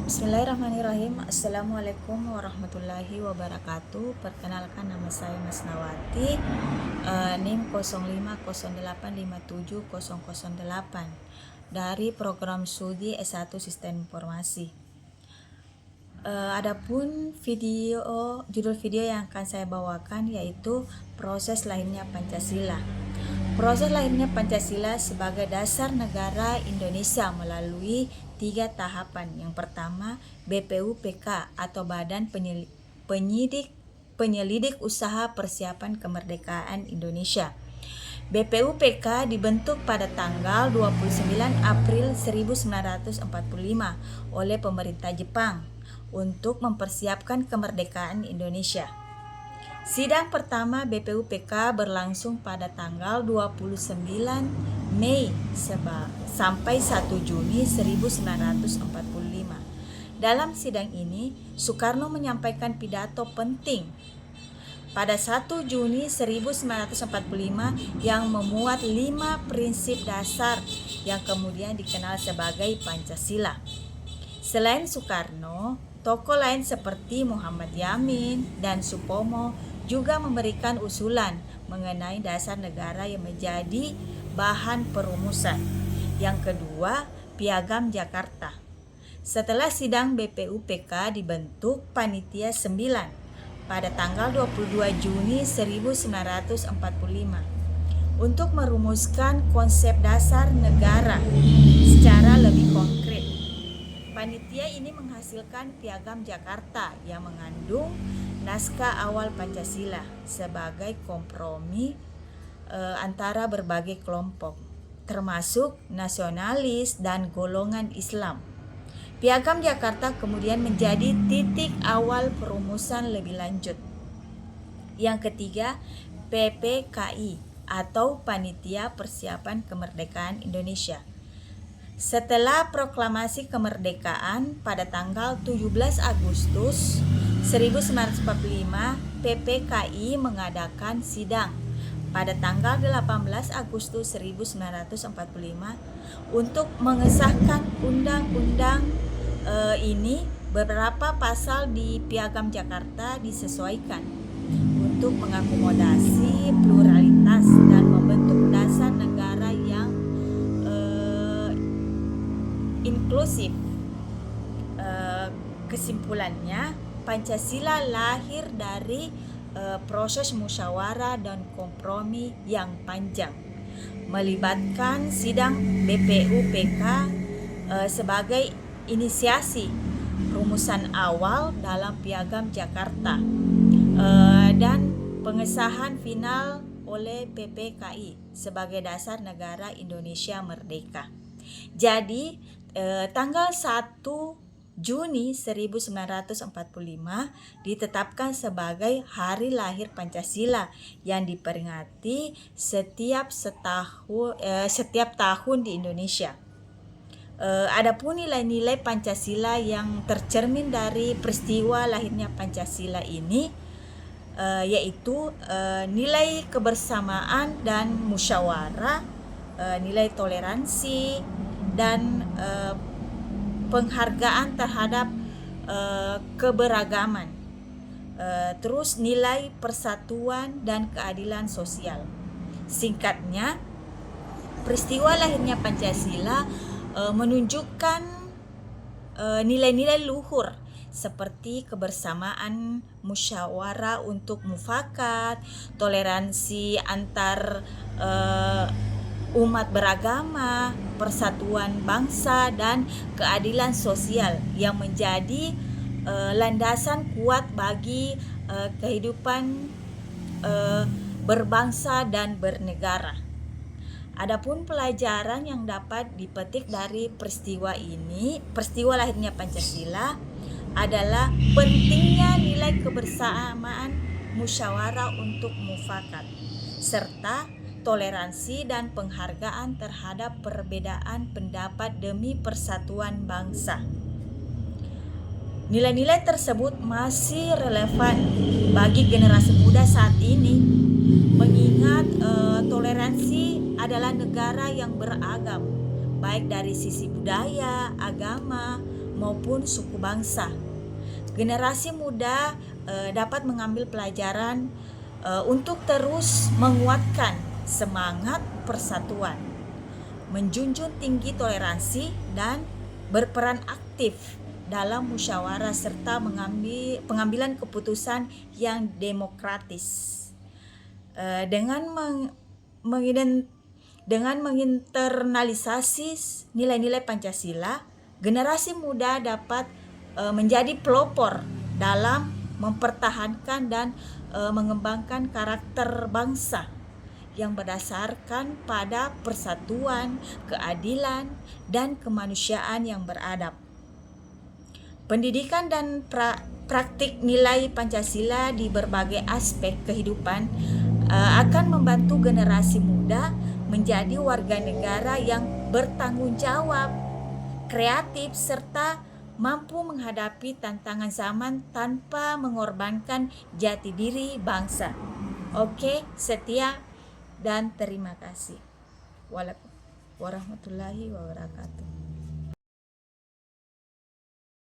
Bismillahirrahmanirrahim. Assalamualaikum warahmatullahi wabarakatuh. Perkenalkan, nama saya Mas Nawati, NIM 0508570008 dari program studi S1 Sistem Informasi. Adapun judul video yang akan saya bawakan yaitu proses lahirnya Pancasila. Proses lahirnya Pancasila sebagai dasar negara Indonesia melalui 3 tahapan. Yang pertama, BPUPK atau Badan Penyelidik Usaha Persiapan Kemerdekaan Indonesia. BPUPK dibentuk pada tanggal 29 April 1945 oleh pemerintah Jepang untuk mempersiapkan kemerdekaan Indonesia. Sidang pertama BPUPK berlangsung pada tanggal 29 Mei sampai 1 Juni 1945. Dalam sidang ini, Soekarno menyampaikan pidato penting pada 1 Juni 1945 yang memuat 5 prinsip dasar yang kemudian dikenal sebagai Pancasila. Selain Soekarno, tokoh lain seperti Muhammad Yamin dan Supomo juga memberikan usulan mengenai dasar negara yang menjadi bahan perumusan. Yang kedua, Piagam Jakarta. Setelah sidang BPUPK dibentuk Panitia 9 pada tanggal 22 Juni 1945 untuk merumuskan konsep dasar negara secara lebih konkret. Panitia ini menghasilkan Piagam Jakarta yang mengandung naskah awal Pancasila sebagai kompromi antara berbagai kelompok, termasuk nasionalis dan golongan Islam. Piagam Jakarta kemudian menjadi titik awal perumusan lebih lanjut. Yang ketiga, PPKI atau Panitia Persiapan Kemerdekaan Indonesia. Setelah proklamasi kemerdekaan pada tanggal 17 Agustus 1945, PPKI mengadakan sidang pada tanggal 18 Agustus 1945 untuk mengesahkan undang-undang ini. Beberapa pasal di Piagam Jakarta disesuaikan untuk mengakomodasi pluralitas dan membentuk dasar negara yang inklusif. Kesimpulannya, Pancasila lahir dari proses musyawarah dan kompromi yang panjang, melibatkan sidang BPUPK sebagai inisiasi rumusan awal dalam Piagam Jakarta dan pengesahan final oleh PPKI sebagai dasar negara Indonesia merdeka. Jadi tanggal 1 Juni 1945 ditetapkan sebagai hari lahir Pancasila yang diperingati setiap tahun di Indonesia. Adapun nilai-nilai Pancasila yang tercermin dari peristiwa lahirnya Pancasila ini yaitu nilai kebersamaan dan musyawarah, nilai toleransi dan penghargaan terhadap keberagaman, terus nilai persatuan dan keadilan sosial. Singkatnya, peristiwa lahirnya Pancasila menunjukkan nilai-nilai luhur seperti kebersamaan, musyawarah untuk mufakat, toleransi antar umat beragama, persatuan bangsa, dan keadilan sosial yang menjadi landasan kuat bagi kehidupan berbangsa dan bernegara. Adapun pelajaran yang dapat dipetik dari peristiwa lahirnya Pancasila adalah pentingnya nilai kebersamaan, musyawarah untuk mufakat, serta toleransi dan penghargaan terhadap perbedaan pendapat demi persatuan bangsa. Nilai-nilai tersebut masih relevan bagi generasi muda saat ini, mengingat toleransi adalah negara yang beragam, baik dari sisi budaya, agama, maupun suku bangsa. Generasi muda dapat mengambil pelajaran untuk terus menguatkan semangat persatuan, menjunjung tinggi toleransi, dan berperan aktif dalam musyawarah serta pengambilan keputusan yang demokratis. Dengan menginternalisasi nilai-nilai Pancasila, generasi muda dapat menjadi pelopor dalam mempertahankan dan mengembangkan karakter bangsa yang berdasarkan pada persatuan, keadilan, dan kemanusiaan yang beradab. Pendidikan dan praktik nilai Pancasila di berbagai aspek kehidupan akan membantu generasi muda menjadi warga negara yang bertanggung jawab, kreatif, serta mampu menghadapi tantangan zaman tanpa mengorbankan jati diri bangsa. Oke, setia dan terima kasih. Warahmatullahi wabarakatuh.